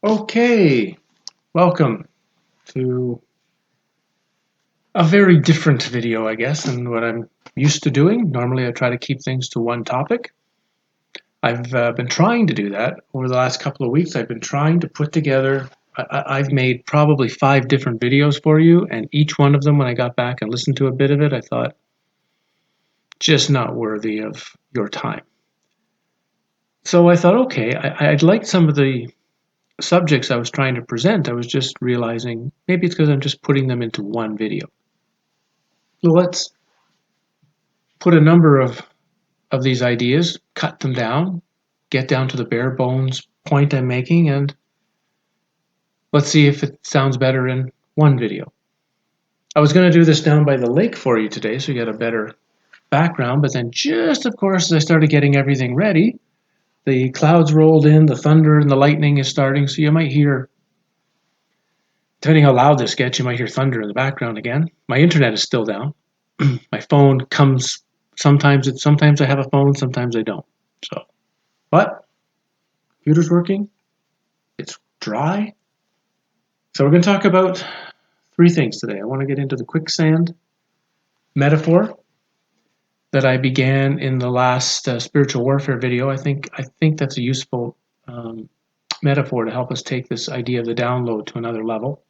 Okay, welcome to a very different video, I guess, than what I'm used to doing. Normally, I try to keep things to one topic. I've been trying to do that over the last couple of weeks. I've been trying to put together, I've made probably 5 different videos for you, and each one of them, when I got back and listened to a bit of it, I thought, just not worthy of your time. So I thought, okay, I'd like some of the subjects I was trying to present. I was just realizing maybe it's because I'm just putting them into one video. So let's put a number of these ideas, cut them down, get down to the bare bones point I'm making, and let's see if it sounds better in one video. I was going to do this down by the lake for you today so you get a better background, but then just, of course, as I started getting everything ready, the clouds rolled in, the thunder and the lightning is starting, so you might hear, depending how loud this gets, you might hear thunder in the background again. My internet is still down. My phone comes, sometimes I have a phone, sometimes I don't. So, but computer's working, it's dry. So we're going to talk about 3 things today. I want to get into the quicksand metaphor that I began in the last spiritual warfare video. I think that's a useful metaphor to help us take this idea of the download to another level.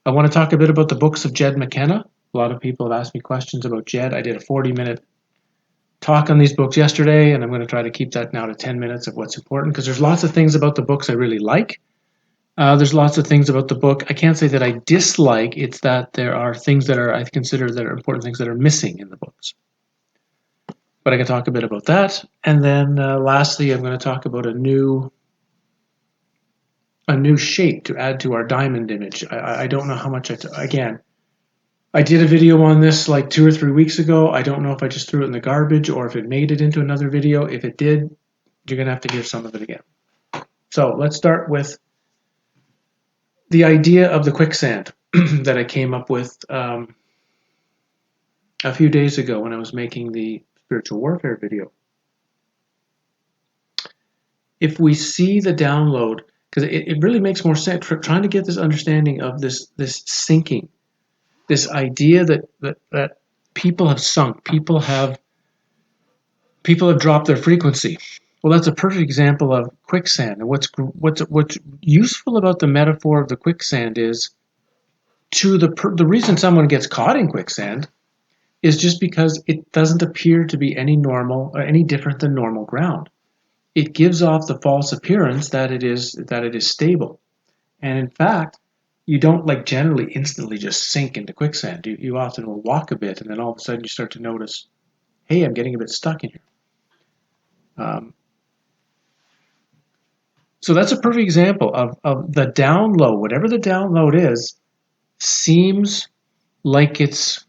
I want to talk a bit about the books of Jed McKenna. A lot of people have asked me questions about Jed. I did a 40-minute talk on these books yesterday, and I'm going to try to keep that now to 10 minutes of what's important, because there's lots of things about the books I really like. There's lots of things about the book I can't say that I dislike. It's that there are things that I consider that are important things that are missing in the books. But I can talk a bit about that. And then lastly, I'm going to talk about a new shape to add to our diamond image. I don't know how much again, I did a video on this like 2 or 3 weeks ago. I don't know if I just threw it in the garbage or if it made it into another video. If it did, you're going to have to hear some of it again. So let's start with the idea of the quicksand that I came up with a few days ago when I was making the spiritual warfare video. If we see the download, because it really makes more sense, trying to get this understanding of this sinking, this idea that people have sunk, people have dropped their frequency. Well, that's a perfect example of quicksand. And what's useful about the metaphor of the quicksand is, the reason someone gets caught in quicksand is just because it doesn't appear to be any normal or any different than normal ground. It gives off the false appearance that it is stable. And in fact, you don't generally instantly just sink into quicksand. You often will walk a bit, and then all of a sudden you start to notice, hey, I'm getting a bit stuck in here. So that's a perfect example of the download. Whatever the download is, seems like it's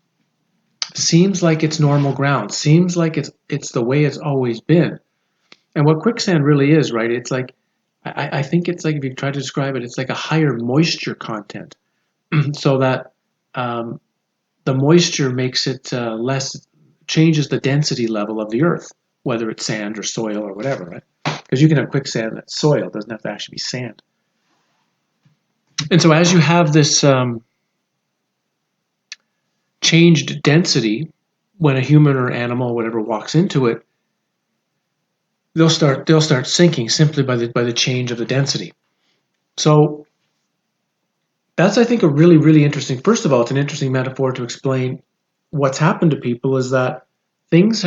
normal ground. Seems like it's the way it's always been. And what quicksand really is, right? It's like, I think it's like, if you try to describe it, it's like a higher moisture content, so that the moisture makes it changes the density level of the earth, whether it's sand or soil or whatever, right? Because you can have quicksand that's soil, it doesn't have to actually be sand. And so as you have this changed density, when a human or animal or whatever walks into it, they'll start sinking simply by the change of the density. So that's, I think, a really, really interesting. First of all, it's an interesting metaphor to explain what's happened to people, is that things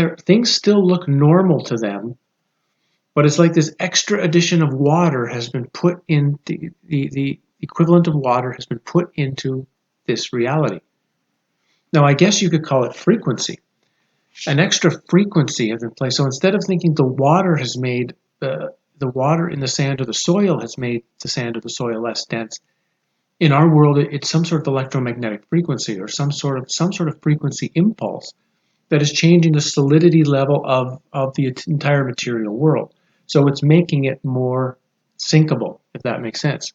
still look normal to them, but it's like this extra addition of water has been put in, the equivalent of water has been put into this reality. Now, I guess you could call it frequency. An extra frequency has been placed. So instead of thinking the water has made the water in the sand or the soil has made the sand or the soil less dense, in our world it's some sort of electromagnetic frequency, or some sort of frequency impulse that is changing the solidity level of the entire material world. So it's making it more sinkable, if that makes sense.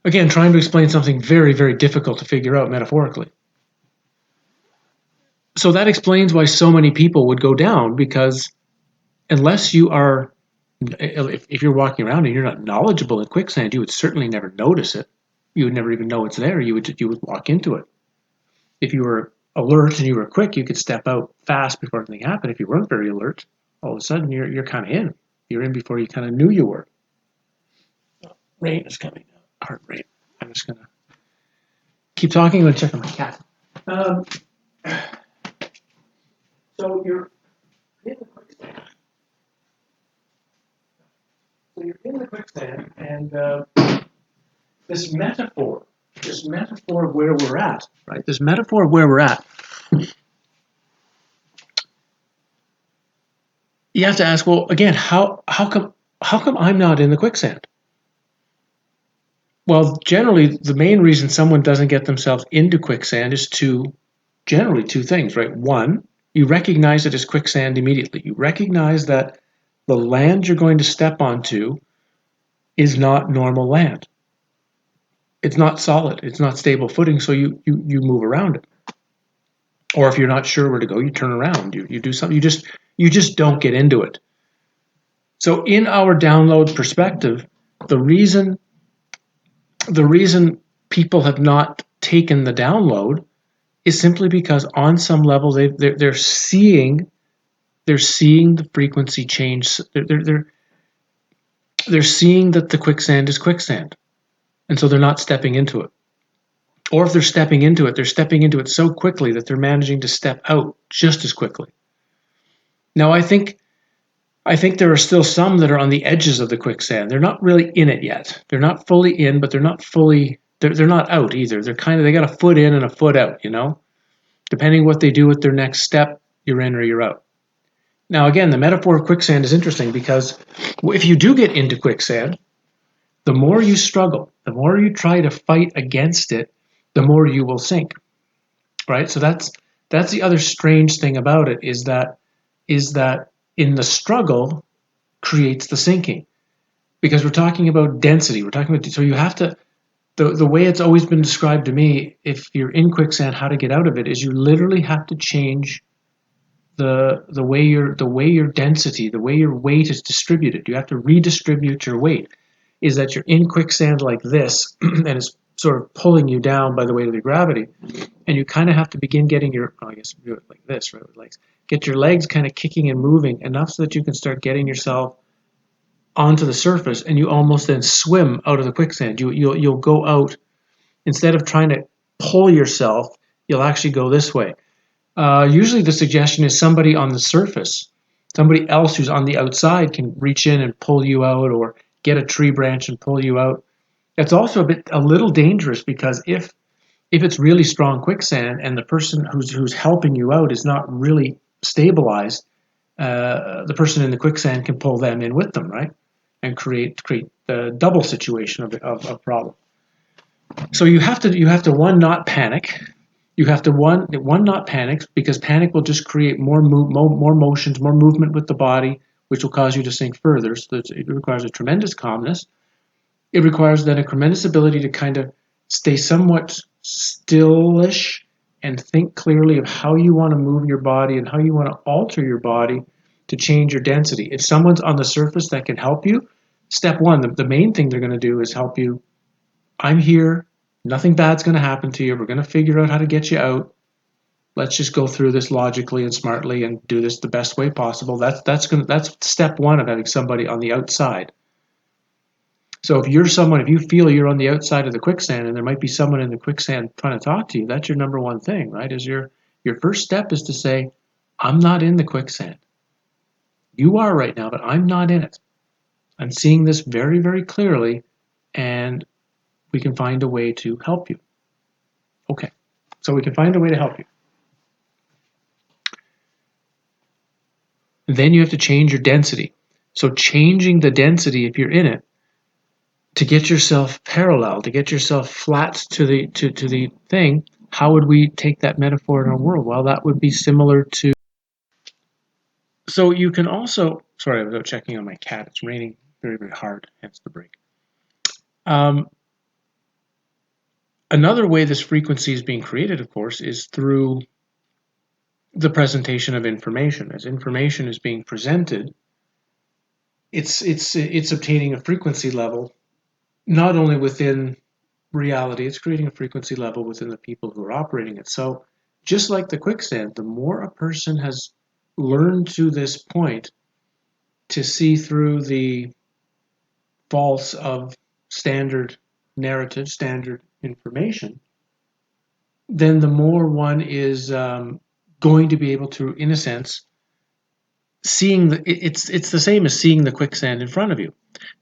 Again, trying to explain something very, very difficult to figure out metaphorically. So that explains why so many people would go down, because unless you are If you're walking around and you're not knowledgeable in quicksand, you would certainly never notice it. You would never even know it's there. You would walk into it. If you were alert and you were quick, you could step out fast before anything happened. If you weren't very alert, all of a sudden you're kind of in. You're in before you kind of knew you were. Rain is coming. Hard rain. I'm just gonna keep talking. I'm gonna check on my cat. Um, so you're in the quicksand. So you're in the quicksand, and this metaphor of where we're at, right? This metaphor of where we're at. You have to ask, well, again, how come I'm not in the quicksand? Well, generally, the main reason someone doesn't get themselves into quicksand is generally two things, right? One, you recognize it as quicksand immediately. You recognize that the land you're going to step onto is not normal land. It's not solid. It's not stable footing, so you move around it. Or if you're not sure where to go, you turn around. You do something. You just don't get into it. So in our download perspective, the reason people have not taken the download is simply because on some level they're seeing the frequency change. They're seeing that the quicksand is quicksand, and so they're not stepping into it. Or if they're stepping into it so quickly that they're managing to step out just as quickly. Now, I think there are still some that are on the edges of the quicksand. They're not really in it yet. They're not fully in, but they're not out either. They got a foot in and a foot out, Depending what they do with their next step, you're in or you're out. Now, again, the metaphor of quicksand is interesting because if you do get into quicksand, the more you struggle, the more you try to fight against it, the more you will sink, right? So that's the other strange thing about it is that in the struggle creates the sinking, because we're talking about density. So you have to, the way it's always been described to me, if you're in quicksand, how to get out of it is you literally have to change the way your density, the way your weight is distributed. You have to redistribute your weight. Is that you're in quicksand like this, and it's sort of pulling you down by the weight of the gravity, and you kind of have to begin getting I guess do it like this, right, with legs. Get your legs kind of kicking and moving enough so that you can start getting yourself onto the surface, and you almost then swim out of the quicksand. You'll go out instead of trying to pull yourself. You'll actually go this way. Usually, the suggestion is somebody on the surface, somebody else who's on the outside, can reach in and pull you out, or get a tree branch and pull you out. It's also a little dangerous because if it's really strong quicksand and the person who's helping you out is not really stabilized, the person in the quicksand can pull them in with them, right, and create the double situation of problem. So you have to one, not panic. You have to one not panic, because panic will just create more motions, more movement with the body, which will cause you to sink further. So it requires a tremendous calmness. It requires then a tremendous ability to kind of stay somewhat stillish and think clearly of how you want to move your body and how you want to alter your body to change your density. If someone's on the surface that can help you, step one, the main thing they're going to do is help you. I'm here. Nothing bad's going to happen to you. We're going to figure out how to get you out. Let's just go through this logically and smartly and do this the best way possible. That's step one of having somebody on the outside. So if you feel you're on the outside of the quicksand and there might be someone in the quicksand trying to talk to you, that's your number one thing, right? Is your first step is to say, I'm not in the quicksand. You are right now, but I'm not in it. I'm seeing this very, very clearly, and we can find a way to help you. Okay, so we can find a way to help you. Then you have to change your density. So changing the density, if you're in it, to get yourself parallel, to get yourself flat to the thing, how would we take that metaphor in our world? Well, that would be similar to. So you can also. Sorry, I was out checking on my cat. It's raining very, very hard, hence the break. Another way this frequency is being created, of course, is through the presentation of information. As information is being presented, it's obtaining a frequency level, not only within reality, it's creating a frequency level within the people who are operating it. So just like the quicksand, the more a person has learned to this point to see through the faults of standard narrative, standard information, then the more one is going to be able to, in a sense, seeing it's the same as seeing the quicksand in front of you.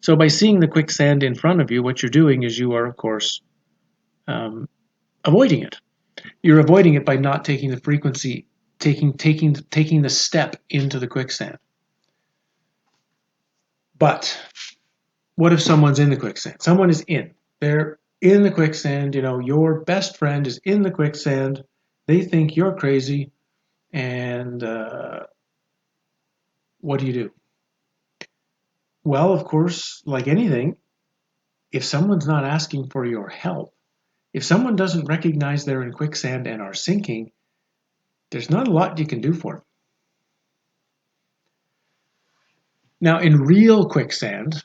So by seeing the quicksand in front of you, what you're doing is you are, of course, um, avoiding it. You're avoiding it by not taking the frequency, taking the step into the quicksand. But what if someone's in the quicksand? Someone is in. They're in the quicksand. You know, your best friend is in the quicksand. They think you're crazy, and what do you do? Well, of course, like anything, if someone's not asking for your help, if someone doesn't recognize they're in quicksand and are sinking, there's not a lot you can do for them. Now, in a real quicksand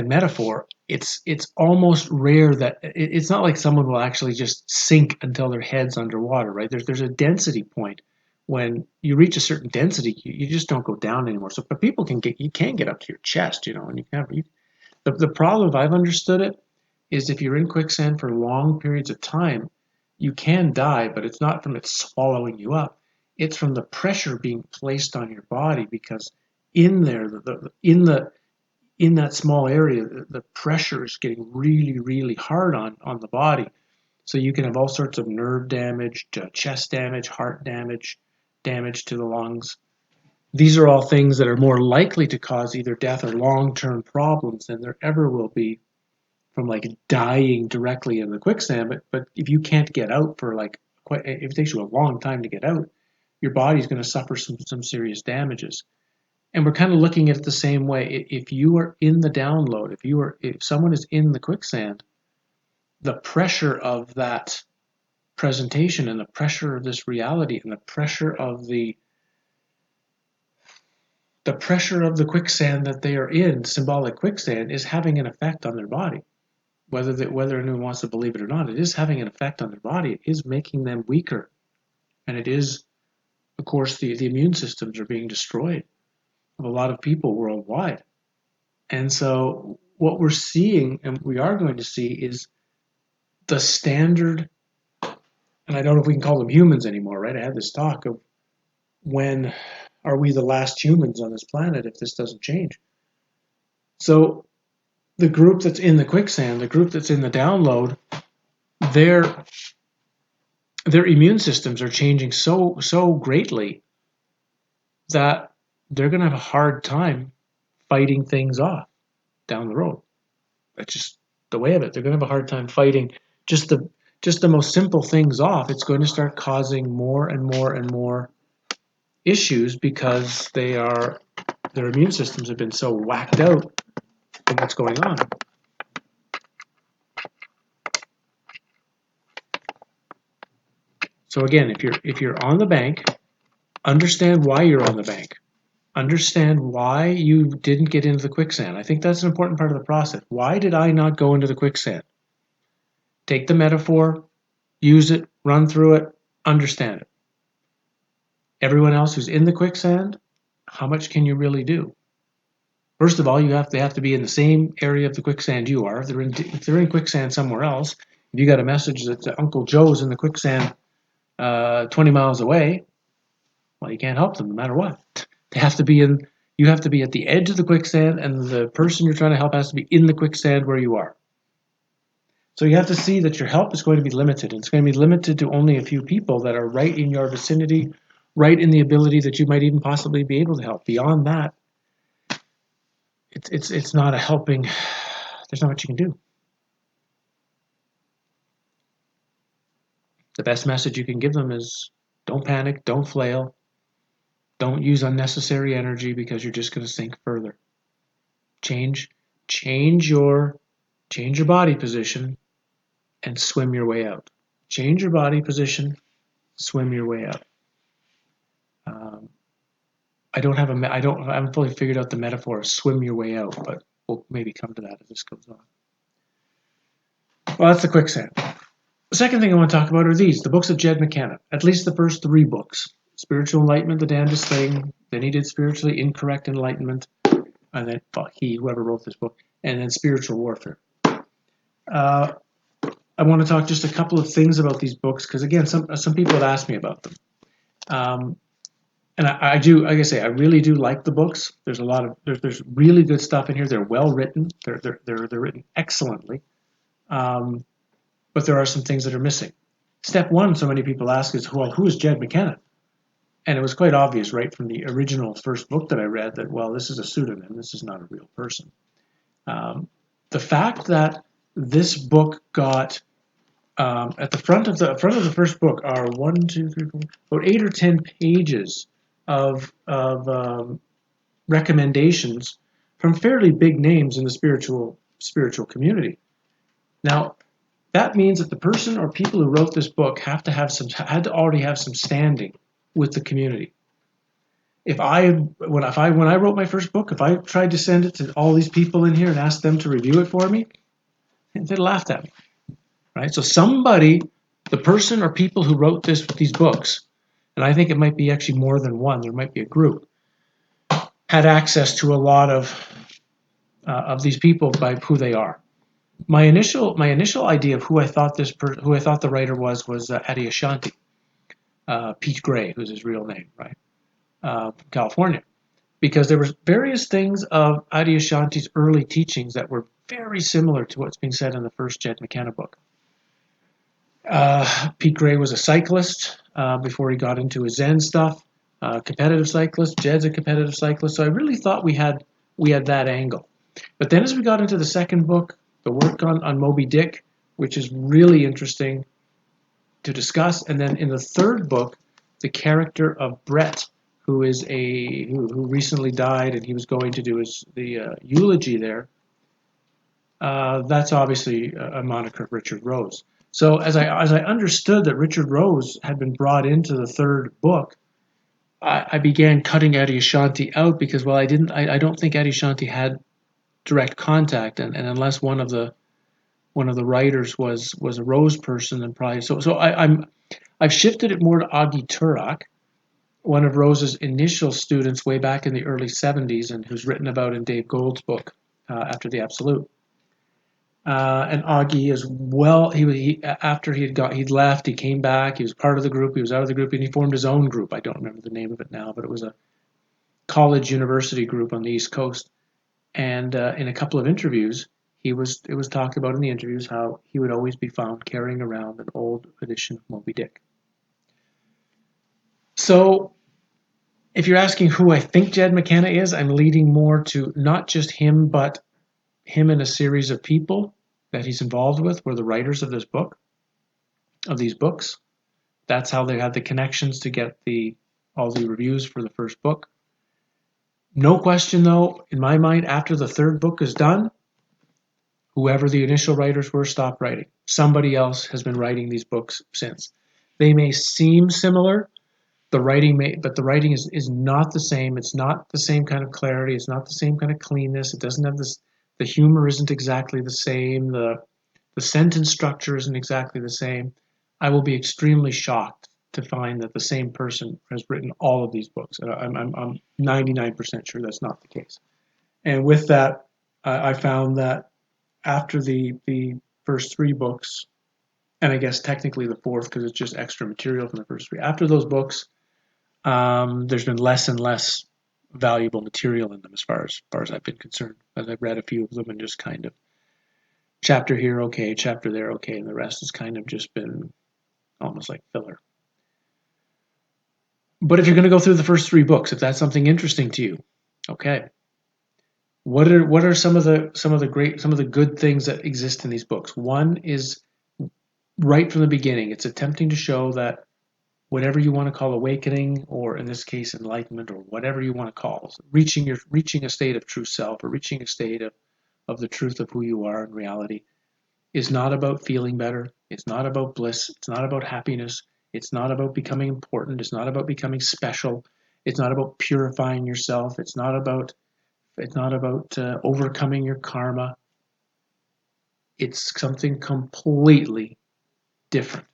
metaphor, it's almost rare that it's not like someone will actually just sink until their head's underwater, right? There's a density point. When you reach a certain density, you just don't go down anymore. So, but people you can get up to your chest, you know, and the problem, if I've understood it, is if you're in quicksand for long periods of time, you can die, but it's not from it swallowing you up. It's from the pressure being placed on your body because in there, in that small area, the pressure is getting really, really hard on the body. So you can have all sorts of nerve damage, chest damage, heart damage, damage to the lungs. These are all things that are more likely to cause either death or long-term problems than there ever will be from like dying directly in the quicksand. But if you can't get out for like if it takes you a long time to get out, your body's going to suffer some serious damages. And we're kind of looking at it the same way. If you are in the download, if someone is in the quicksand, the pressure of that presentation and the pressure of this reality and the pressure of the quicksand that they are in, symbolic quicksand, is having an effect on their body. Whether anyone wants to believe it or not, it is having an effect on their body. It is making them weaker, and it is, of course, the immune systems are being destroyed of a lot of people worldwide. And so what we're seeing, and we are going to see, is the standard, and I don't know if we can call them humans anymore, right? I had this talk of when are we the last humans on this planet if this doesn't change? So the group that's in the quicksand, the group that's in the download, their their immune systems are changing so greatly that they're going to have a hard time fighting things off down the road. That's just the way of it. They're going to have a hard time fighting just the most simple things off. It's going to start causing more and more and more issues because their immune systems have been so whacked out from what's going on. So again, if you're on the bank, understand why you're on the bank. Understand why you didn't get into the quicksand. I think that's an important part of the process. Why did I not go into the quicksand? Take the metaphor, use it, run through it, understand it. Everyone else who's in the quicksand, how much can you really do? First of all, they have to be in the same area of the quicksand you are. If they're in quicksand somewhere else, if you got a message that Uncle Joe's in the quicksand 20 miles away, well, you can't help them no matter what. They have to be in. You have to be at the edge of the quicksand, and the person you're trying to help has to be in the quicksand where you are. So you have to see that your help is going to be limited. It's going to be limited to only a few people that are right in your vicinity, right in the ability that you might even possibly be able to help. Beyond that, it's not a helping. There's not much you can do. The best message you can give them is don't panic, don't flail, don't use unnecessary energy because you're just going to sink further. Change change your change your body position and swim your way out. Change your body position, swim your way out. Um, I haven't fully figured out the metaphor of swim your way out, but we'll maybe come to that as this goes on. Well, that's the quicksand. The second thing I want to talk about are the books of Jed McKenna, at least the first 3 books. Spiritual Enlightenment, the Damnedest Thing, then he did Spiritually Incorrect Enlightenment, and then, whoever wrote this book, and then Spiritual Warfare. I want to talk just a couple of things about these books, because again, some people have asked me about them. And I do, like I say, I really do like the books. There's there's really good stuff in here. They're well written. They're written excellently. But there are some things that are missing. Step 1, so many people ask, is, well, who is Jed McKenna? And it was quite obvious right from the original first book that I read that, well, this is a pseudonym. This is not a real person. The fact that this book got at the front of the first book are 1, 2, 3, 4, about 8 or 10 pages of recommendations from fairly big names in the spiritual community. Now, that means that the person or people who wrote this book had to already have some standing with the community. When I wrote my first book, if I tried to send it to all these people in here and ask them to review it for me, they laughed at me. Right? So the person or people who wrote these books, and I think it might be actually more than one, there might be a group, had access to a lot of these people by who they are. My initial idea of who I thought the writer was Adyashanti, Pete Gray, who's his real name, right, from California, because there were various things of Adyashanti's early teachings that were very similar to what's being said in the first Jed McKenna book. Pete Gray was a cyclist before he got into his Zen stuff. Competitive cyclist. Jed's a competitive cyclist. So I really thought we had that angle. But then as we got into the second book, the work on Moby Dick, which is really interesting to discuss, and then in the third book, the character of Brett, who recently died, and he was going to do the eulogy there. That's obviously a moniker of Richard Rose. So as I understood that Richard Rose had been brought into the third book, I began cutting Adyashanti out because, well, I don't think Adyashanti had direct contact, and unless one of the writers was a Rose person, then probably so I've shifted it more to Augie Turok, one of Rose's initial students way back in the early 70s, and who's written about in Dave Gould's book After the Absolute. And Augie as well. After he'd left, he came back. He was part of the group. He was out of the group, and he formed his own group. I don't remember the name of it now, but it was a college university group on the East Coast. And in a couple of interviews, it was talked about in the interviews how he would always be found carrying around an old edition of Moby Dick. So, if you're asking who I think Jed McKenna is, I'm leading more to not just him, but him and a series of people that he's involved with were the writers of these books. That's how they had the connections to get all the reviews for the first book. No question, though, in my mind, after the third book is done, whoever the initial writers were stopped writing. Somebody else has been writing these books since. They may seem similar, but the writing is not the same. It's not the same kind of clarity. It's not the same kind of cleanness. It doesn't have this. The humor isn't exactly the same. The sentence structure isn't exactly the same. I will be extremely shocked to find that the same person has written all of these books. I'm 99% sure that's not the case. And with that, I found that after the first 3 books, and I guess technically the fourth because it's just extra material from the first 3. After those books, there's been less and less valuable material in them as far as I've been concerned. As I've read a few of them and just kind of chapter here, okay, chapter there, okay, and the rest has kind of just been almost like filler. But if you're going to go through the first 3 books, if that's something interesting to you, okay. What are some of the good things that exist in these books? One is right from the beginning. It's attempting to show that whatever you want to call awakening, or in this case enlightenment, or whatever you want to call, reaching a state of true self, or reaching a state of the truth of who you are in reality, is not about feeling better. It's not about bliss. It's not about happiness. It's not about becoming important. It's not about becoming special. It's not about purifying yourself. It's not about overcoming your karma. It's something completely different.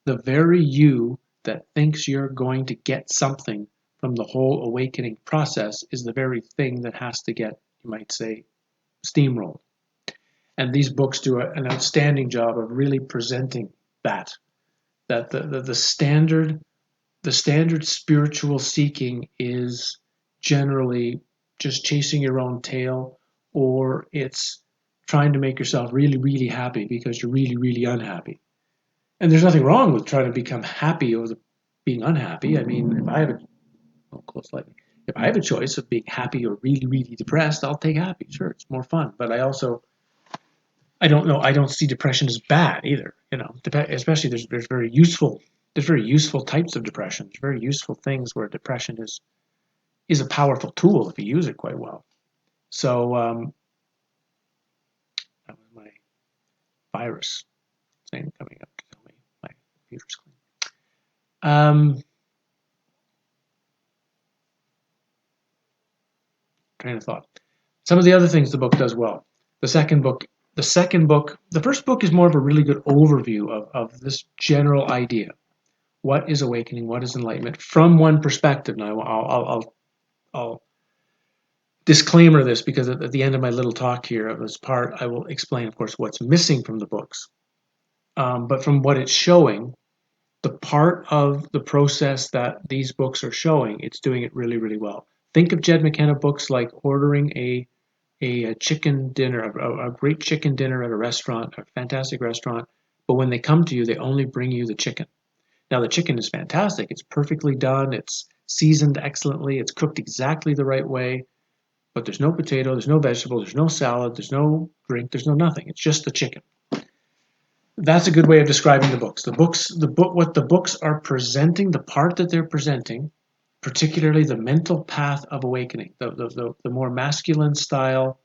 The very you that thinks you're going to get something from the whole awakening process is the very thing that has to get, you might say, steamrolled. And these books do an outstanding job of really presenting that the standard spiritual seeking is generally just chasing your own tail, or it's trying to make yourself really, really happy because you're really, really unhappy. And there's nothing wrong with trying to become happy over being unhappy. I mean, if I have if I have a choice of being happy or really, really depressed, I'll take happy. Sure, it's more fun. But I don't know. I don't see depression as bad either. Especially there's very useful types of depression. There's very useful things where depression is a powerful tool if you use it quite well. So that was my virus thing coming up to tell me my computer's clean. Train of thought. Some of the other things the book does well. The first book is more of a really good overview of this general idea. What is awakening? What is enlightenment? From one perspective. Now, I'll disclaimer this because at the end of my little talk here of this part, I will explain, of course, what's missing from the books. But from what it's showing, the part of the process that these books are showing, it's doing it really, really well. Think of Jed McKenna books like ordering a chicken dinner, a great chicken dinner at a restaurant, a fantastic restaurant, but when they come to you, they only bring you the chicken. Now, the chicken is fantastic. It's perfectly done. It's seasoned excellently. It's cooked exactly the right way, but there's no potato, there's no vegetable, there's no salad, there's no drink, there's no nothing. It's just the chicken. That's a good way of describing the books. What the books are presenting, the part that they're presenting, particularly the mental path of awakening, the more masculine style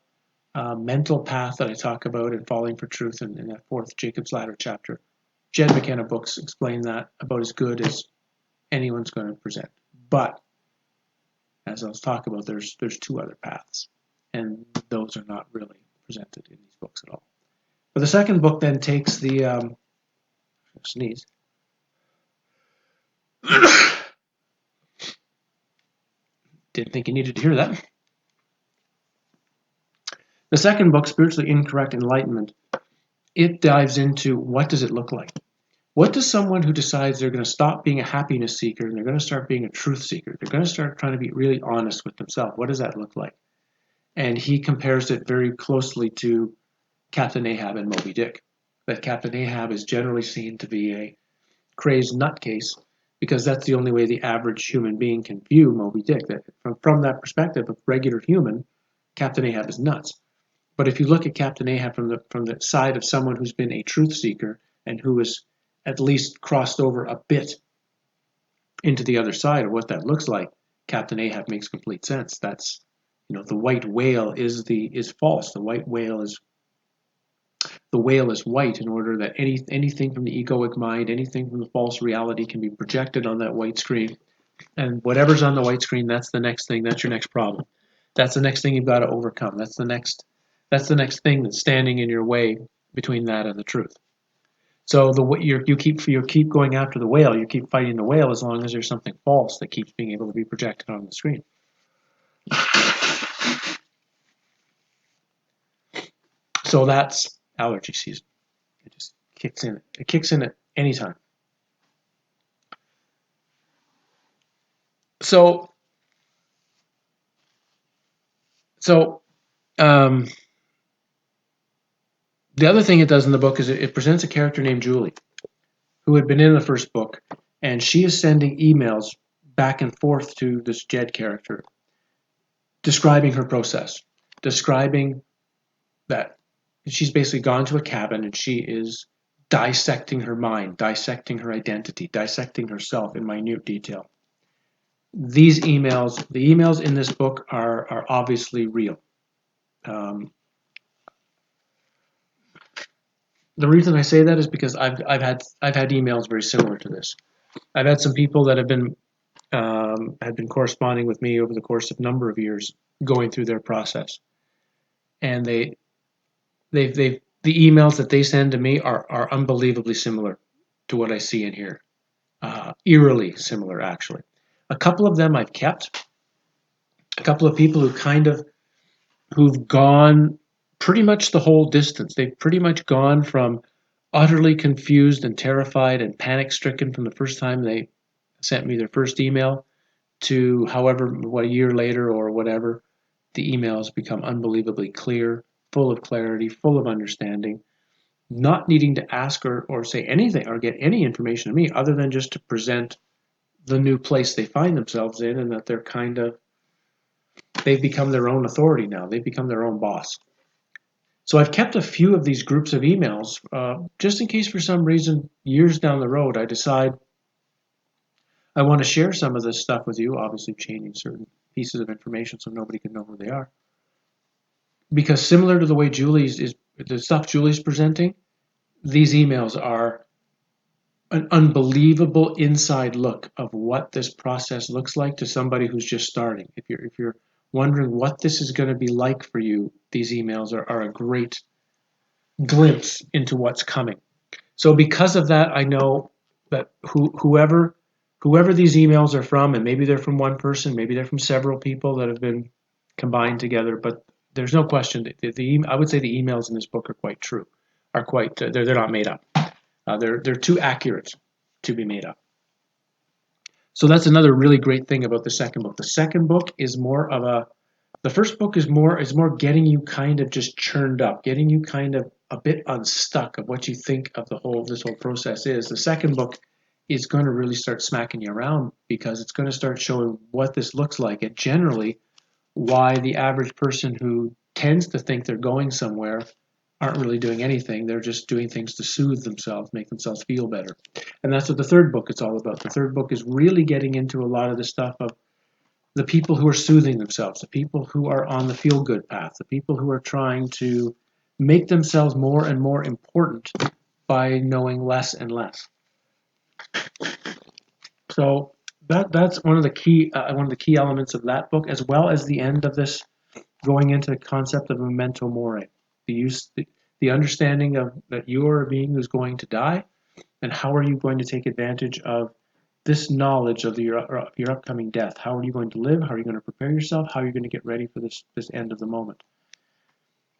mental path that I talk about in Falling for Truth in that fourth Jacob's Ladder chapter. Jed McKenna books explain that about as good as anyone's going to present. But as I'll talk about, there's two other paths, and those are not really presented in these books at all. But the second book then takes the sneeze. Didn't think you needed to hear that. The second book, Spiritually Incorrect Enlightenment, it dives into what does it look like? What does someone who decides they're going to stop being a happiness seeker and they're going to start being a truth seeker, they're going to start trying to be really honest with themselves, what does that look like? And he compares it very closely to Captain Ahab and Moby Dick. That Captain Ahab is generally seen to be a crazed nutcase because that's the only way the average human being can view Moby Dick. That from that perspective of regular human, Captain Ahab is nuts. But if you look at Captain Ahab from the side of someone who's been a truth seeker and who has at least crossed over a bit into the other side of what that looks like, Captain Ahab makes complete sense. That's the white whale is false. The whale is white in order that anything from the egoic mind, anything from the false reality can be projected on that white screen. And whatever's on the white screen, that's the next thing. That's your next problem. That's the next thing you've got to overcome. That's the next thing that's standing in your way between that and the truth. So you keep going after the whale. You keep fighting the whale as long as there's something false that keeps being able to be projected on the screen. So that's allergy season. It just kicks in. It kicks in at any time. So the other thing it does in the book is it presents a character named Julie, who had been in the first book, and she is sending emails back and forth to this Jed character, describing her process, describing that she's basically gone to a cabin and she is dissecting her mind, dissecting her identity, dissecting herself in minute detail. The emails in this book are obviously real. The reason I say that is because I've had emails very similar to this. I've had some people that have been had been corresponding with me over the course of a number of years, going through their process, and the emails that they send to me are unbelievably similar to what I see in here, eerily similar actually. A couple of them I've kept. A couple of people who've gone pretty much the whole distance. They've pretty much gone from utterly confused and terrified and panic stricken from the first time they sent me their first email to however, what, a year later or whatever, the emails become unbelievably clear, full of clarity, full of understanding, not needing to ask or say anything or get any information to me other than just to present the new place they find themselves in, and that they've become their own authority now. They've become their own boss. So I've kept a few of these groups of emails just in case for some reason years down the road I decide I want to share some of this stuff with you, obviously changing certain pieces of information so nobody can know who they are. Because similar to the way the stuff Julie's presenting, these emails are an unbelievable inside look of what this process looks like to somebody who's just starting. If you're wondering what this is going to be like for you, these emails are a great glimpse into what's coming. So because of that, I know that whoever these emails are from, and maybe they're from one person, maybe they're from several people that have been combined together, but there's no question that I would say the emails in this book are quite true, they're not made up. They're too accurate to be made up. So that's another really great thing about the second book. The second book is more of the first book is more getting you kind of just churned up, getting you kind of a bit unstuck of what you think of this whole process is. The second book is going to really start smacking you around because it's going to start showing what this looks like and generally why the average person who tends to think they're going somewhere aren't really doing anything. They're just doing things to soothe themselves, make themselves feel better. And that's what the third book is all about. The third book is really getting into a lot of the stuff of the people who are soothing themselves, the people who are on the feel-good path, the people who are trying to make themselves more and more important by knowing less and less. So that's one of the key elements of that book, as well as the end of this, going into the concept of memento mori, the understanding of that you are a being who's going to die, and how are you going to take advantage of this knowledge of your upcoming death. How are you going to live? How are you going to prepare yourself? How are you going to get ready for this end of the moment?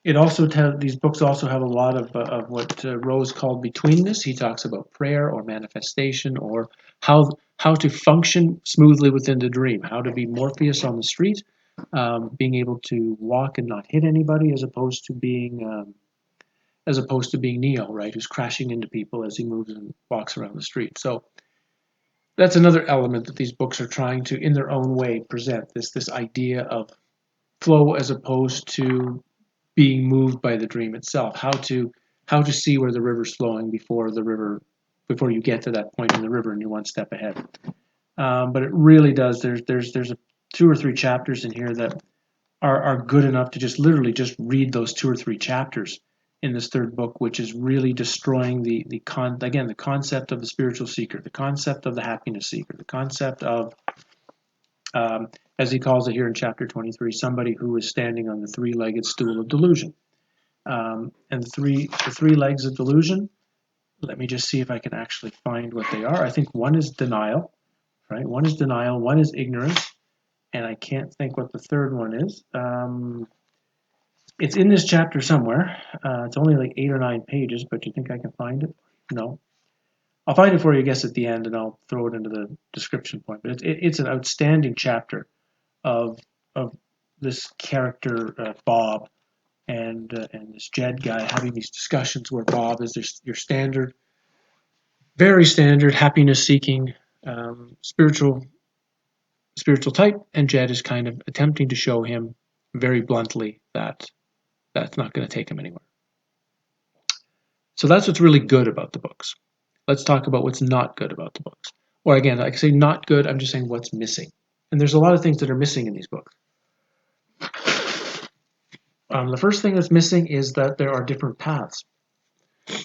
These books also have a lot of what Rose called betweenness. He talks about prayer or manifestation, or how to function smoothly within the dream, how to be Morpheus on the street, being able to walk and not hit anybody, as opposed to being Neo, right, who's crashing into people as he moves and walks around the street. So that's another element that these books are trying to, in their own way, present this idea of flow as opposed to being moved by the dream itself. How to see where the river's flowing before you get to that point in the river and you're one step ahead. But it really does. There's 2 or 3 chapters in here that are good enough to just literally just read those 2 or 3 chapters in this third book, which is really destroying the concept of the spiritual seeker, the concept of the happiness seeker, the concept of, as he calls it here in chapter 23, somebody who is standing on the 3-legged stool of delusion. And the three legs of delusion, let me just see if I can actually find what they are. I think one is denial, right? One is denial, one is ignorance, and I can't think what the third one is. It's in this chapter somewhere. It's only like 8 or 9 pages, but you think I can find it? No. I'll find it for you, I guess, at the end, and I'll throw it into the description point. But it's an outstanding chapter of this character, Bob, and this Jed guy having these discussions where Bob is your standard, very standard, happiness-seeking, spiritual type, and Jed is kind of attempting to show him very bluntly that that's not going to take him anywhere. So that's what's really good about the books. Let's talk about what's not good about the books. Or again, like I say, not good, I'm just saying what's missing. And there's a lot of things that are missing in these books. The first thing that's missing is that there are different paths.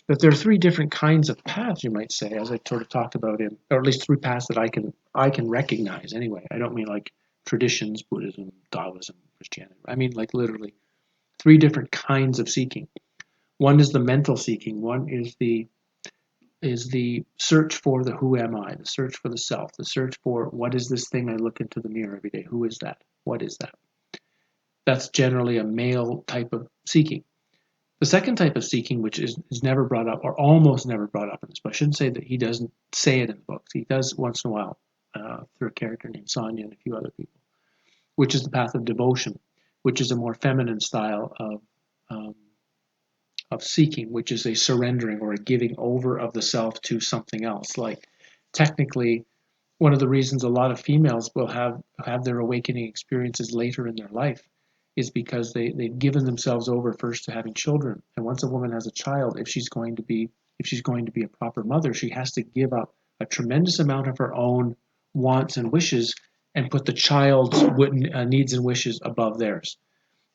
that there are three different kinds of paths, you might say, as I sort of talked about in, or at least three paths that I can recognize anyway. I don't mean like traditions, Buddhism, Taoism, Christianity. I mean like literally three different kinds of seeking. One is the mental seeking. One is the search for the who am I, the search for the self, the search for what is this thing I look into the mirror every day? Who is that? What is that? That's generally a male type of seeking. The second type of seeking, which is never brought up or almost never brought up in this book, I shouldn't say that he doesn't say it in the books. He does once in a while through a character named Sonia and a few other people, which is the path of devotion, which is a more feminine style um, of seeking, which is a surrendering or a giving over of the self to something else. Like technically, one of the reasons a lot of females will have their awakening experiences later in their life is because they've given themselves over first to having children. And once a woman has a child, if she's going to be a proper mother, she has to give up a tremendous amount of her own wants and wishes and put the child's needs and wishes above theirs.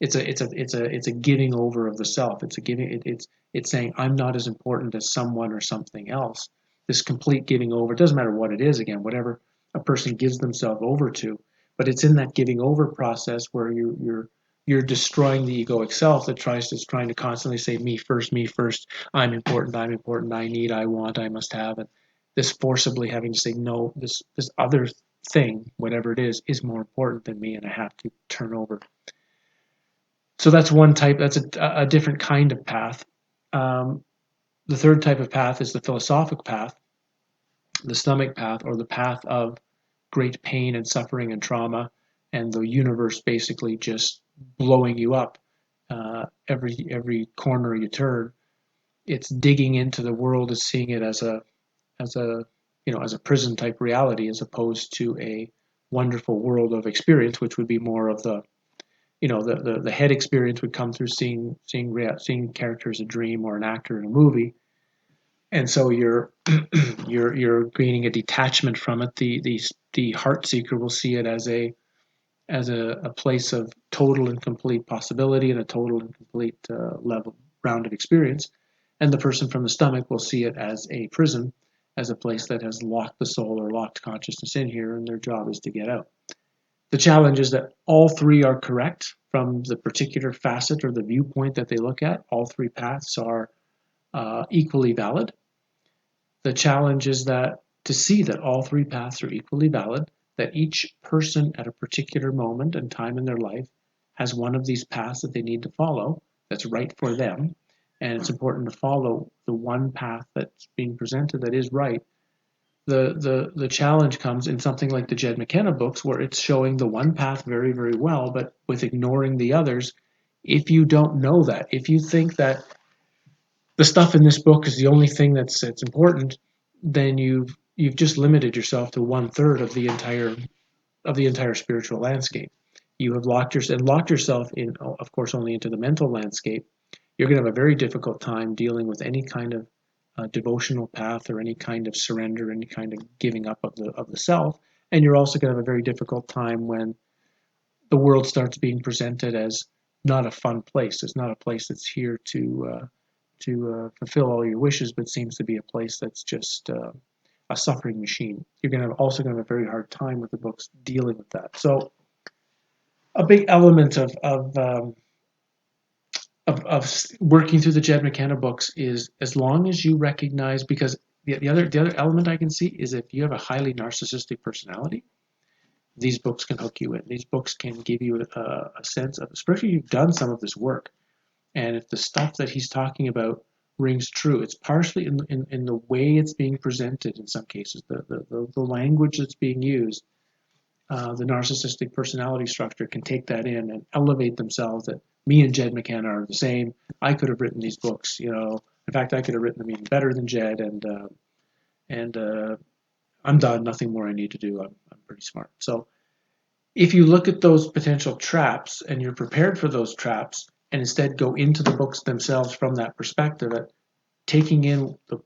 It's a giving over of the self. It's saying I'm not as important as someone or something else. This complete giving over, it doesn't matter what it is, again, whatever a person gives themselves over to, but it's in that giving over process where you're destroying the egoic self that is trying to constantly say me first, I'm important, I need, I want, I must have, and this forcibly having to say no, this other thing, whatever it is more important than me, and I have to turn over. So that's one type. That's a different kind of path. Um, the third type of path is the philosophic path, the stomach path, or the path of great pain and suffering and trauma, and the universe basically just blowing you up every corner you turn. It's digging into the world, is seeing it as a prison type reality, as opposed to a wonderful world of experience, which would be more of the head experience would come through seeing characters a dream or an actor in a movie, and so you're you're gaining a detachment from it. The heart seeker will see it as a place of total and complete possibility and a total and complete level rounded experience, and the person from the stomach will see it as a prison, as a place that has locked the soul or locked consciousness in here, and their job is to get out. The challenge is that all three are correct from the particular facet or the viewpoint that they look at. All three paths are equally valid. The challenge is that to see that all three paths are equally valid, that each person at a particular moment and time in their life has one of these paths that they need to follow that's right for them. And it's important to follow the one path that's being presented that is right. The challenge comes in something like the Jed McKenna books, where it's showing the one path very, very well, but with ignoring the others. If you don't know that, if you think that the stuff in this book is the only thing that's important, then you've just limited yourself to one third of the entire spiritual landscape. You have locked yourself in, of course, only into the mental landscape. You're going to have a very difficult time dealing with any kind of devotional path or any kind of surrender, any kind of giving up of the self. And you're also going to have a very difficult time when the world starts being presented as not a fun place. It's not a place that's here to fulfill all your wishes, but seems to be a place that's just a suffering machine. You're also going to have a very hard time with the books dealing with that. So a big element of working through the Jed McKenna books is, as long as you recognize, because the other element I can see is, if you have a highly narcissistic personality, these books can hook you in. These books can give you a sense of, especially if you've done some of this work, and if the stuff that he's talking about rings true, it's partially in the way it's being presented in some cases, the language that's being used. The narcissistic personality structure can take that in and elevate themselves, that me and Jed McKenna are the same. I could have written these books, in fact, I could have written them even better than Jed, and I'm done. Nothing more I need to do. I'm pretty smart. So if you look at those potential traps and you're prepared for those traps, and instead go into the books themselves from that perspective, at taking in the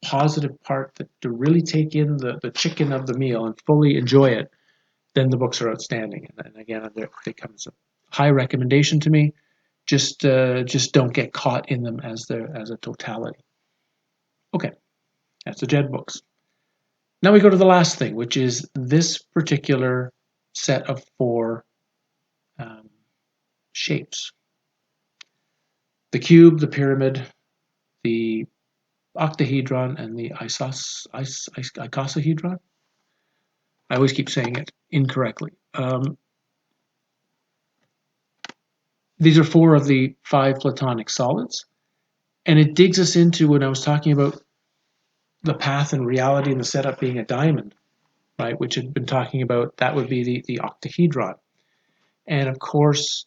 positive part, to really take in the chicken of the meal and fully enjoy it, then the books are outstanding. And again, they come as a high recommendation to me. Just don't get caught in them as a totality. Okay, that's the Jed books. Now we go to the last thing, which is this particular set of 4 shapes: the cube, the pyramid, the octahedron, and the icosahedron. I always keep saying it incorrectly. These are 4 of the 5 Platonic solids, and it digs us into when I was talking about the path and reality and the setup being a diamond, right? Which had been talking about that would be the octahedron, and of course,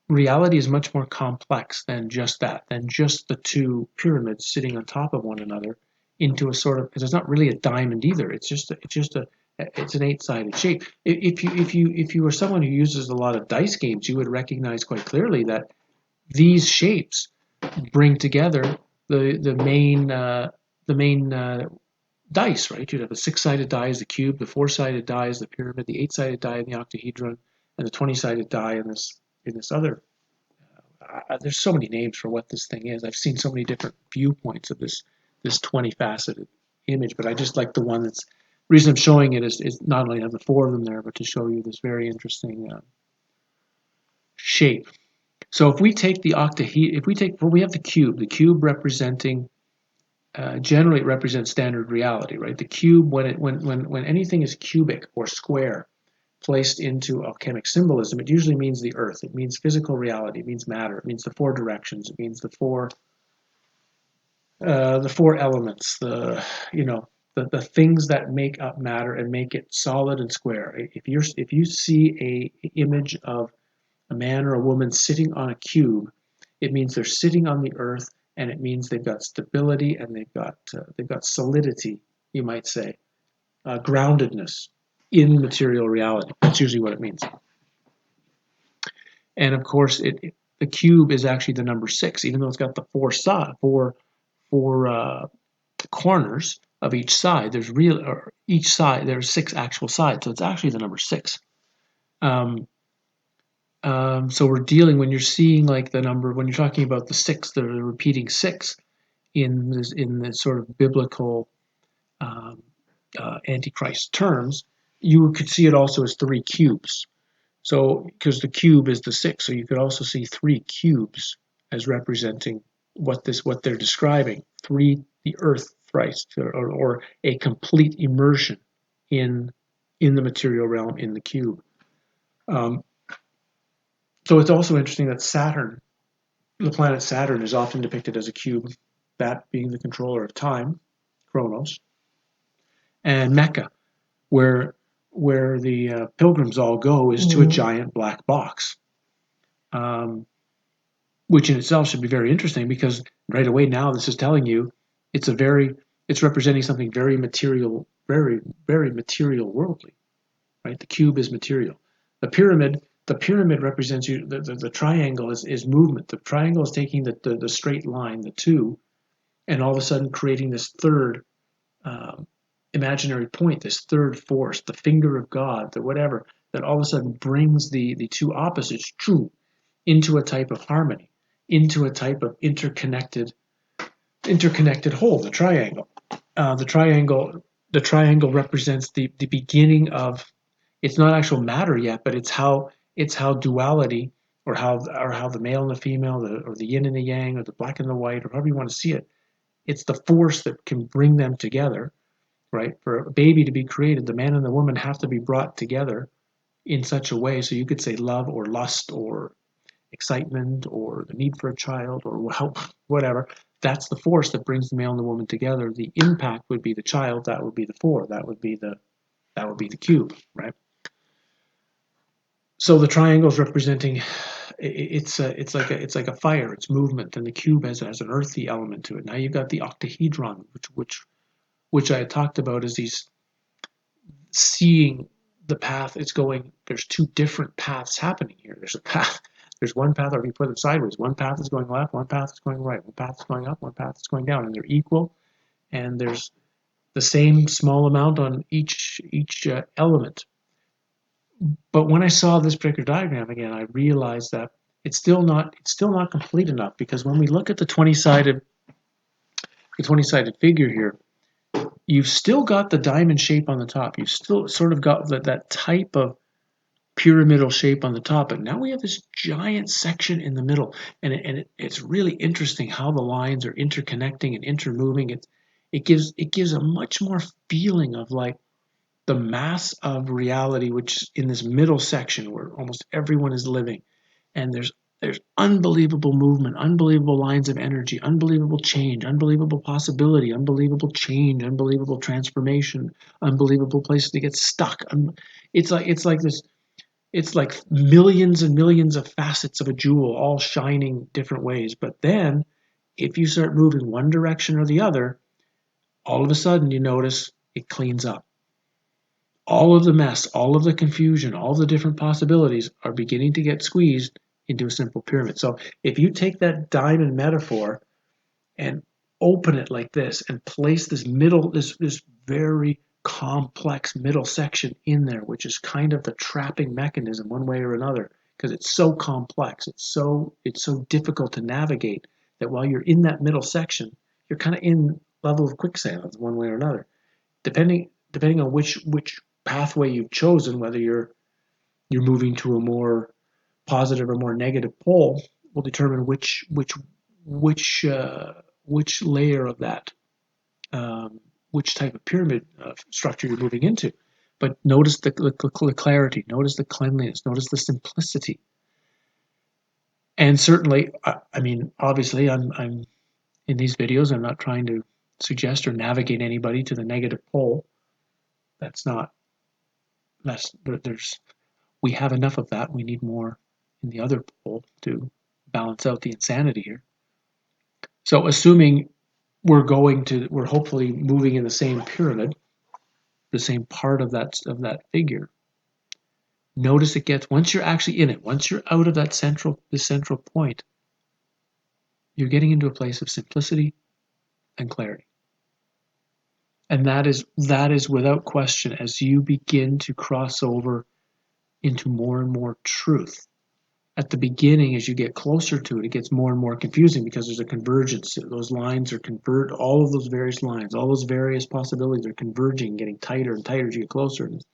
reality is much more complex than just that, than just the 2 pyramids sitting on top of one another into a sort of, because it's not really a diamond either. It's an 8-sided shape. If you were someone who uses a lot of dice games, you would recognize quite clearly that these shapes bring together the main dice, right? You'd have a 6-sided die as the cube, the 4-sided die as the pyramid, the 8-sided die in the octahedron, and the 20-sided die in this other. There's so many names for what this thing is. I've seen so many different viewpoints of this 20-faceted image, but I just like the one that's. The reason I'm showing it is not only have the 4 of them there, but to show you this very interesting shape. So if we take the we have the cube representing. Generally, it represents standard reality, right? The cube, when anything is cubic or square, placed into alchemic symbolism, it usually means the earth. It means physical reality. It means matter. It means the 4 directions. It means the four elements. The things that make up matter and make it solid and square. If you see a image of a man or a woman sitting on a cube, it means they're sitting on the earth, and it means they've got stability and they've got solidity, you might say, groundedness in material reality. That's usually what it means. And of course, the cube is actually the number 6, even though it's got the 4 corners of each side. There's 6 actual sides, so it's actually the number 6. So we're dealing, when you're seeing like the number, when you're talking about the 6, the repeating 6 in this sort of biblical Antichrist terms, you could see it also as 3 cubes. So because the cube is the 6, so you could also see 3 cubes as representing what they're describing. The earth thrice, or a complete immersion in the material realm in the cube. So it's also interesting that Saturn, the planet Saturn, is often depicted as a cube, that being the controller of time, Chronos, and Mecca, where the pilgrims all go, is to a giant black box, which in itself should be very interesting, because right away now this is telling you it's representing something very material, very, very material worldly, right? The cube is material. The pyramid represents the triangle is movement. The triangle is taking the straight line, the 2, and all of a sudden creating this third imaginary point, this third force, the finger of God, the whatever, that all of a sudden brings the 2 opposites, true, into a type of harmony, into a type of interconnected whole, the triangle. The triangle represents the beginning of. It's not actual matter yet, but it's how duality, or how the male and the female, or the yin and the yang, or the black and the white, or however you want to see it. It's the force that can bring them together, right? For a baby to be created, the man and the woman have to be brought together in such a way. So you could say love, or lust, or excitement, or the need for a child, or whatever. That's the force that brings the male and the woman together. The impact would be the child. That would be the 4. That would be the cube, right? So the triangle is representing, it's like a fire. It's movement, and the cube has an earthy element to it. Now you've got the octahedron, which I had talked about as these seeing the path. It's going. There's 2 different paths happening here. There's a path. There's one path, or if you put them sideways, one path is going left, one path is going right, one path is going up, one path is going down, and they're equal. And there's the same small amount on each element. But when I saw this particular diagram again, I realized that it's still not complete enough, because when we look at the 20-sided figure here, you've still got the diamond shape on the top. You've still sort of got that type of pyramidal shape on the top, but now we have this giant section in the middle, and it's really interesting how the lines are interconnecting and intermoving. It gives a much more feeling of like the mass of reality, which in this middle section where almost everyone is living, and there's unbelievable movement, unbelievable lines of energy, unbelievable change, unbelievable possibility, unbelievable change, unbelievable transformation, unbelievable places to get stuck. It's like this. It's like millions and millions of facets of a jewel, all shining different ways. But then, if you start moving one direction or the other, all of a sudden you notice it cleans up. All of the mess, all of the confusion, all the different possibilities are beginning to get squeezed into a simple pyramid. So if you take that diamond metaphor and open it like this and place this very complex middle section in there, which is kind of the trapping mechanism one way or another, because it's so complex, it's so difficult to navigate, that while you're in that middle section, you're kind of in level of quicksand one way or another, depending on which pathway you've chosen, whether you're moving to a more positive or more negative pole, will determine which which layer of that, which type of pyramid structure you're moving into. But notice the clarity, notice the cleanliness, notice the simplicity, and certainly, I mean, obviously, I'm in these videos, I'm not trying to suggest or navigate anybody to the negative pole. That's not there's we have enough of that. We need more in the other pole to balance out the insanity here. So assuming we're hopefully moving in the same pyramid, the same part of that figure. Notice it gets, once you're actually in it, once you're out of the central point, you're getting into a place of simplicity and clarity. And that is without question, as you begin to cross over into more and more truth. At the beginning, as you get closer to it, it gets more and more confusing because there's a convergence. Those lines are all of those various lines, all those various possibilities are converging, getting tighter and tighter as you get closer. And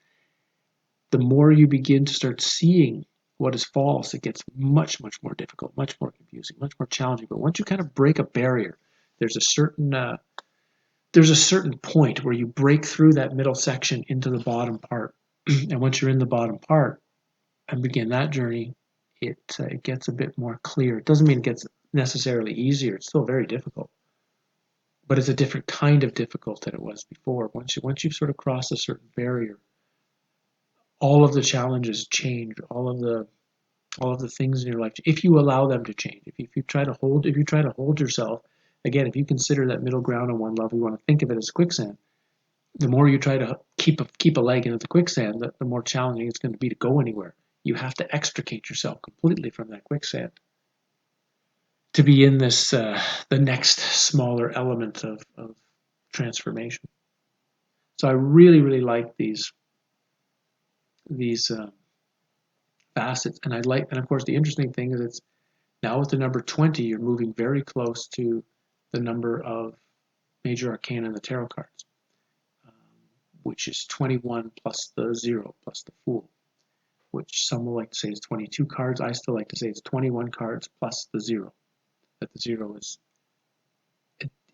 the more you begin to start seeing what is false, it gets much, much more difficult, much more confusing, much more challenging. But once you kind of break a barrier, there's a certain point where you break through that middle section into the bottom part. And once you're in the bottom part and begin that journey, it gets a bit more clear. It doesn't mean it gets necessarily easier. It's still very difficult, but it's a different kind of difficult than it was before. Once you've sort of crossed a certain barrier, all of the challenges change. All of the things in your life, if you allow them to change, if you try to hold yourself, again, if you consider that middle ground on one level, you want to think of it as quicksand. The more you try to keep a leg into the quicksand, the more challenging it's going to be to go anywhere. You have to extricate yourself completely from that quicksand to be in this the next smaller element of transformation. So I really, really like these facets, and of course the interesting thing is, it's now with the number 20, you're moving very close to the number of major arcana in the tarot cards, which is 21 plus the 0 plus the Fool, which some will like to say is 22 cards. I still like to say it's 21 cards plus the 0. That the 0 is,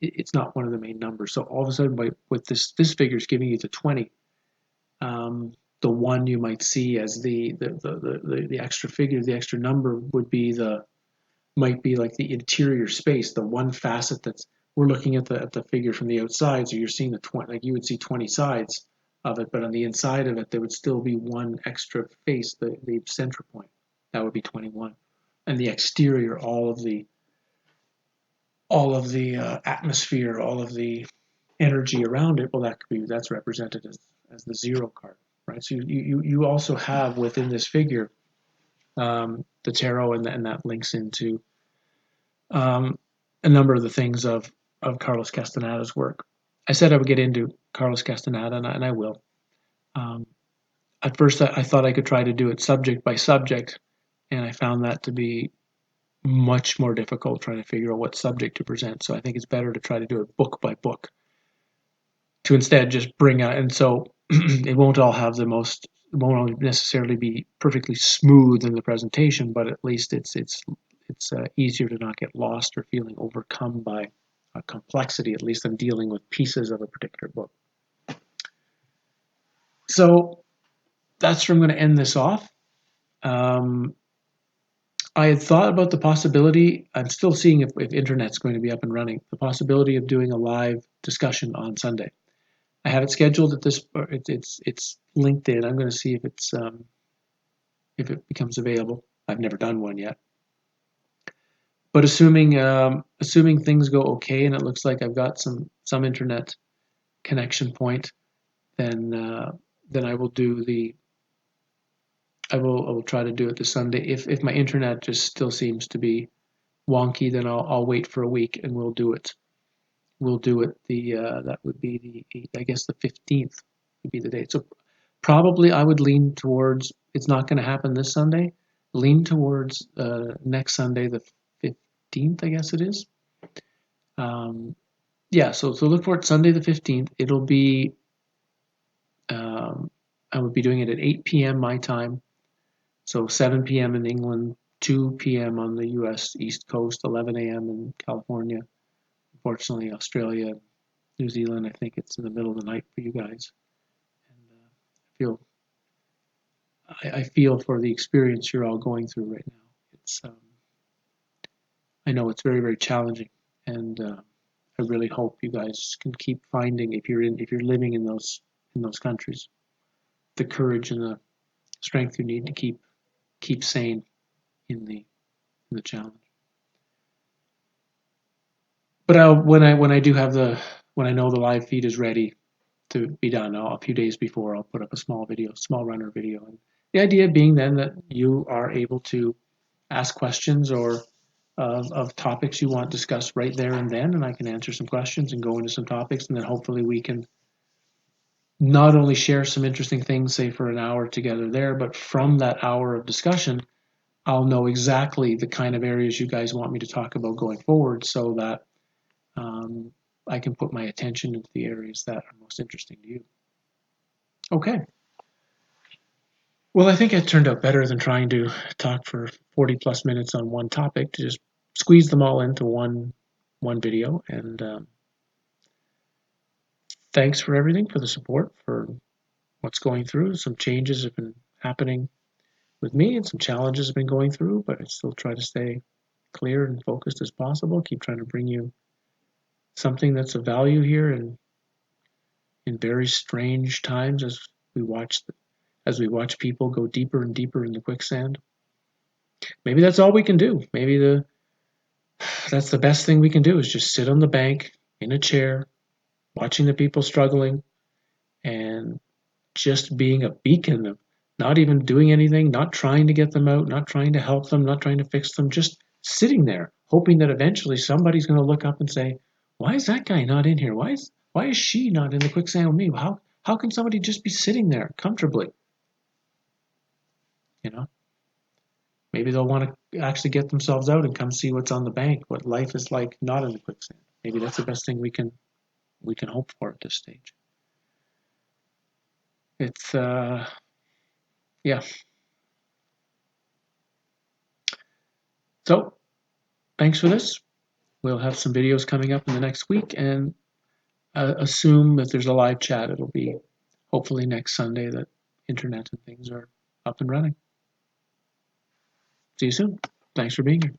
it's not one of the main numbers. So all of a sudden, with this figure is giving you the 20. The 1 you might see as the extra figure, the extra number might be like the interior space, the one facet that's, we're looking at the figure from the outside, so you're seeing the 20, like you would see 20 sides of it, but on the inside of it there would still be one extra face, the center point. That would be 21. And the exterior, all of the atmosphere, all of the energy around it, well, that's represented as the 0 card, right? So you also have within this figure the tarot, and that links into a number of the things of Carlos Castaneda's work. I said I would get into Carlos Castaneda, and I will. At first, I thought I could try to do it subject by subject, and I found that to be much more difficult trying to figure out what subject to present. So I think it's better to try to do it book by book, to instead just bring out, and so it won't all have the most, it won't necessarily be perfectly smooth in the presentation, but at least it's easier to not get lost or feeling overcome by a complexity. At least I'm dealing with pieces of a particular book. So that's where I'm going to end this off. I had thought about the possibility, I'm still seeing if internet's going to be up and running, the possibility of doing a live discussion on Sunday. I have it scheduled at this, it's linked in. I'm going to see if it becomes available. I've never done one yet. But assuming things go okay and it looks like I've got some internet connection point, then I will do I will try to do it this Sunday. If my internet just still seems to be wonky, then I'll wait for a week and we'll do it. We'll do it that would be I guess the 15th would be the date. So probably I would lean towards, it's not going to happen this Sunday. Lean towards next Sunday, the 15th, I guess it is. Yeah, so look for it Sunday the 15th. It'll be, I would be doing it at 8 p.m. my time. So 7 p.m. in England, 2 p.m. on the US East Coast, 11 a.m. in California. Unfortunately, Australia, New Zealand, I think it's in the middle of the night for you guys. And I feel for the experience you're all going through right now. It's I know it's very, very challenging, and I really hope you guys can keep finding, if you're living in those countries, the courage and the strength you need to keep sane in the challenge. But when I do have when I know the live feed is ready to be done, a few days before, I'll put up a small runner video. And the idea being then that you are able to ask questions or of topics you want discussed right there and then, and I can answer some questions and go into some topics, and then hopefully we can not only share some interesting things, say for an hour together there, but from that hour of discussion, I'll know exactly the kind of areas you guys want me to talk about going forward, so that I can put my attention into the areas that are most interesting to you. Okay. Well, I think it turned out better than trying to talk for 40 plus minutes on one topic, to just squeeze them all into one video. And thanks for everything, for the support, for what's going through. Some changes have been happening with me and some challenges have been going through, but I still try to stay clear and focused as possible. Keep trying to bring you something that's of value here, and in very strange times as we watch people go deeper and deeper in the quicksand. Maybe that's all we can do. Maybe that's the best thing we can do, is just sit on the bank in a chair, watching the people struggling, and just being a beacon of not even doing anything, not trying to get them out, not trying to help them, not trying to fix them, just sitting there, hoping that eventually somebody's going to look up and say, "Why is that guy not in here? Why is she not in the quicksand with me? How can somebody just be sitting there comfortably?" You know, maybe they'll want to actually get themselves out and come see what's on the bank, what life is like not in the quicksand. Maybe that's the best thing we can hope for at this stage. It's yeah. So thanks for this. We'll have some videos coming up in the next week, and assume that there's a live chat. It'll be hopefully next Sunday that internet and things are up and running. See you soon. Thanks for being here.